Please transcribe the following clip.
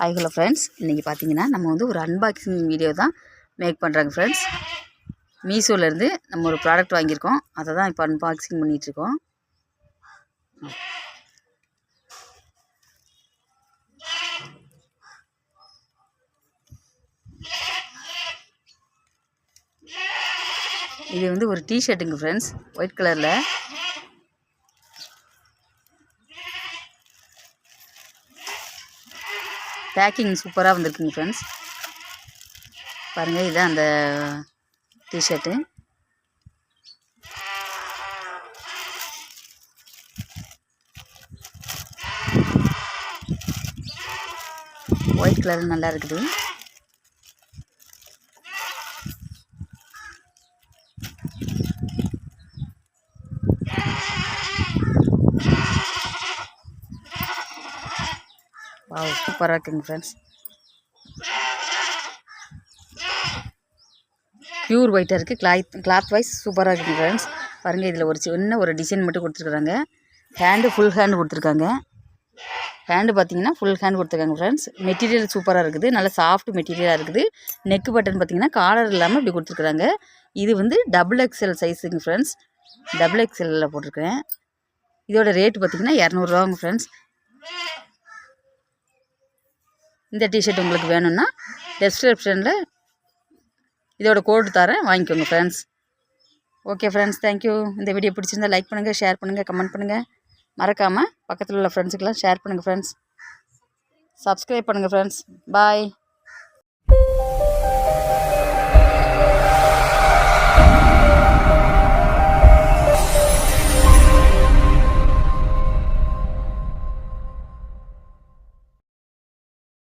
Hi hello friends, இன்றைக்கி பார்த்தீங்கன்னா நம்ம வந்து ஒரு அன்பாக்சிங் வீடியோ தான் மேக் பண்ணுறாங்க ஃப்ரெண்ட்ஸ். மீஷோலேருந்து நம்ம ஒரு ப்ராடக்ட் வாங்கியிருக்கோம், அதை தான் இப்போ அன்பாக்சிங் பண்ணிகிட்ருக்கோம். இது வந்து ஒரு டிஷர்ட்டுங்க ஃப்ரெண்ட்ஸ், ஒயிட் கலரில். பேக்கிங் சூப்பராக வந்திருக்குங்க ஃப்ரெண்ட்ஸ். பாருங்கள், இதுதான் அந்த டிஷர்ட்டு. ஒயிட் கலர் நல்லா இருக்குது. வாவ், சூப்பராக இருக்குங்க ஃப்ரெண்ட்ஸ். பியூர் ஒயிட்டாக இருக்குது. கிளாத் வைஸ் சூப்பராக இருக்குங்க ஃப்ரெண்ட்ஸ். பாருங்கள், இதில் ஒரு சின்ன ஒரு டிசைன் மட்டும் கொடுத்துருக்குறாங்க. ஃபுல் ஹேண்டு கொடுத்துருக்காங்க. ஹேண்டு பார்த்தீங்கன்னா ஃபுல் ஹேண்ட் கொடுத்துருக்காங்க ஃப்ரெண்ட்ஸ். மெட்டீரியல் சூப்பராக இருக்குது, நல்லா சாஃப்ட் மெட்டீரியலாக இருக்குது. நெக்கு பட்டன் பார்த்தீங்கன்னா காலர் இல்லாமல் இப்படி கொடுத்துருக்குறாங்க. இது வந்து XXL சைஸுங்க ஃப்ரெண்ட்ஸ். XXL போட்டிருக்கேன். இதோட ரேட்டு பார்த்தீங்கன்னா 200 ரூபாங்க ஃப்ரெண்ட்ஸ். இந்த டிஷர்ட் உங்களுக்கு வேணும்னா டெஸ்கிரிப்ஷனில் இதோட கோடு தரேன், வாங்கிக்கோங்க ஃப்ரெண்ட்ஸ். Okay friends, thank you. இந்த வீடியோ பிடிச்சிருந்தால் லைக் பண்ணுங்கள், ஷேர் பண்ணுங்கள், கமெண்ட் பண்ணுங்கள். மறக்காமல் பக்கத்தில் உள்ள ஃப்ரெண்ட்ஸுக்கெல்லாம் ஷேர் பண்ணுங்கள் ஃப்ரெண்ட்ஸ். சப்ஸ்கிரைப் பண்ணுங்கள் ஃப்ரெண்ட்ஸ். பாய்.